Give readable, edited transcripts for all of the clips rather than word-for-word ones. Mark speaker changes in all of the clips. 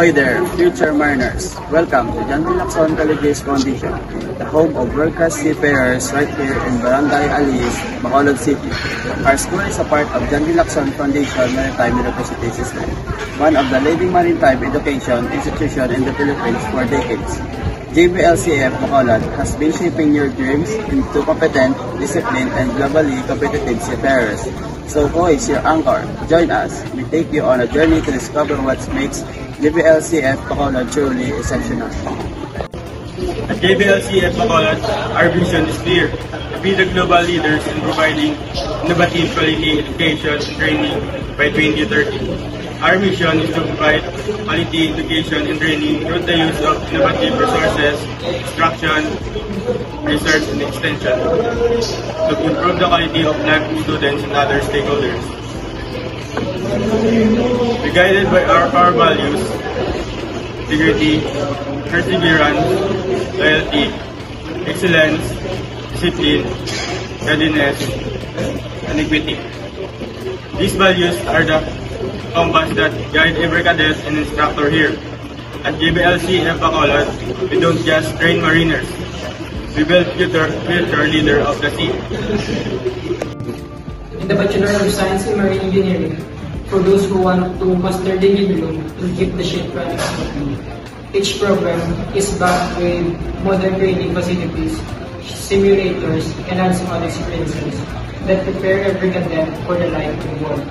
Speaker 1: Ahoy there, future mariners! Welcome to John D. Lacson College's Foundation, the home of world-class seafarers right here in Barangay Aliis, Bacolod City. Our school is a part of John D. Lacson Foundation Maritime University System, one of the leading maritime education institutions in the Philippines for decades. JBLCF Bacolod has been shaping your dreams into competent, disciplined, and globally competitive seafarers. So who is your anchor? Join us. We take you on a journey to discover what makes JBLCF Bacolod truly exceptional.
Speaker 2: At JBLCF Bacolod, our vision is clear: to be the global leaders in providing innovative quality education and training by 2030. Our mission is to provide quality education and training through the use of innovative resources, instruction, research, and extension to improve the quality of life of students and other stakeholders. We're guided by our core values: integrity, perseverance, loyalty, excellence, discipline, readiness, and equity. These values are the compass that guide every cadet and instructor here. At JBLCF Bacolod, we don't just train mariners, we build future leader of the sea.
Speaker 3: In the Bachelor of Science in Marine Engineering, for those who want to master the engine room and keep the ship running smoothly. Each program is backed with modern training facilities, simulators, and hands-on experiences that prepare every cadet for the life on board.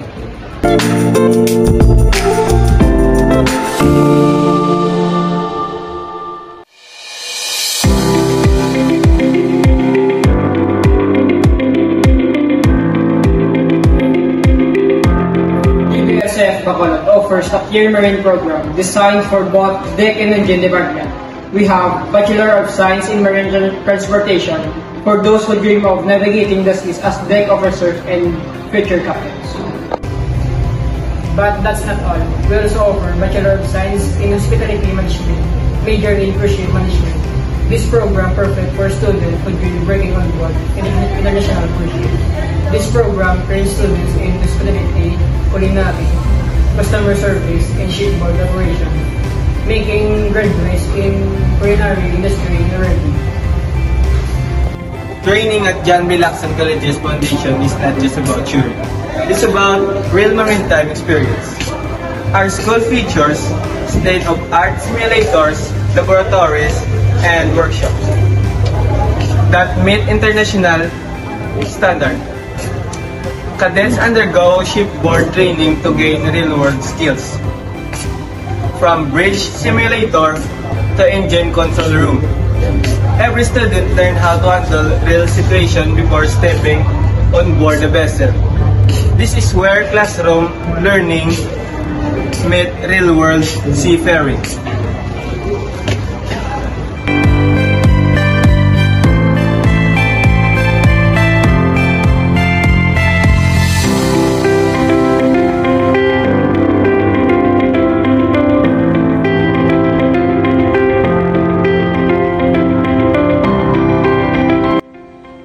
Speaker 3: JBLCF Bacolod offers a clear marine program designed for both deck and engine department. We have Bachelor of Science in Marine Transportation for those who dream of navigating the seas as deck officers and future captains. But that's not all. We also offer Bachelor of Science in Hospitality Management, major in cruise ship management. This program perfect for students who dream working on board in international cruise ship. This program trains students in hospitality, culinary, customer service, and shipboard operation, making graduates in culinary industry already.
Speaker 4: Training at John B. Lacson College's Foundation is not just about theory. It's about real maritime experience. Our school features state-of-art simulators, laboratories, and workshops that meet international standards. Cadets undergo shipboard training to gain real-world skills, from bridge simulator to engine control room. Every student learns how to handle real situation before stepping on board the vessel. This is where classroom learning meets real-world seafaring.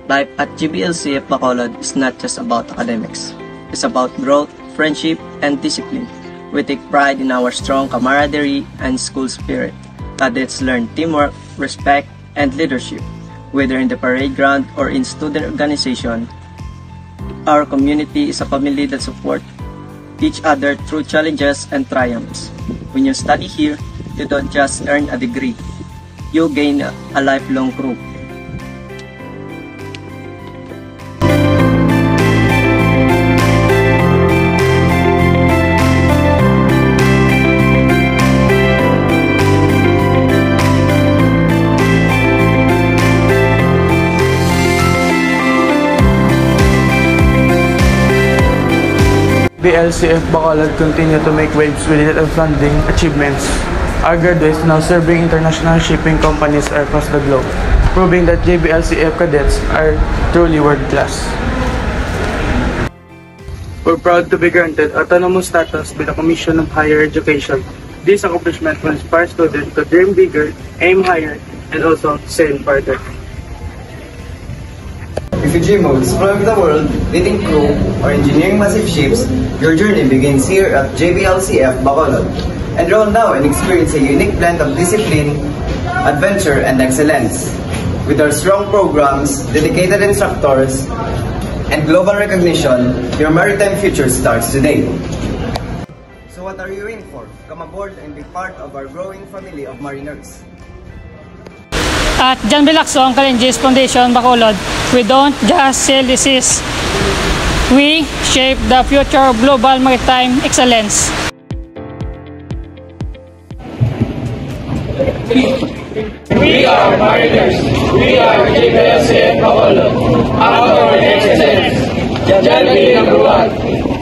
Speaker 5: Life at JBLCF Bacolod is not just about academics. It's about growth, friendship, and discipline. We take pride in our strong camaraderie and school spirit. Cadets learn teamwork, respect, and leadership, whether in the parade ground or in student organization. Our community is a family that supports each other through challenges and triumphs. When you study here, you don't just earn a degree. You gain a lifelong crew.
Speaker 6: JBLCF Bacolod continue to make waves with its outstanding achievements. Our graduates now serving international shipping companies across the globe, proving that JBLCF cadets are truly world-class.
Speaker 1: We're proud to be granted autonomous status by the Commission of Higher Education. This accomplishment will inspire students to dream bigger, aim higher, and also sail farther.
Speaker 7: If you dream of exploring the world, leading crew, or engineering massive ships, your journey begins here at JBLCF Bacolod. Enroll now and experience a unique blend of discipline, adventure, and excellence. With our strong programs, dedicated instructors, and global recognition, your maritime future starts today. So what are you waiting for? Come aboard and be part of our growing family of mariners.
Speaker 8: At John B. Lacson Kalenjis Foundation, Bacolod, we don't just sail the seas. We shape the future of global maritime excellence.
Speaker 9: We are mariners. We are JBLCF Bacolod. Our excellence. John B. #1.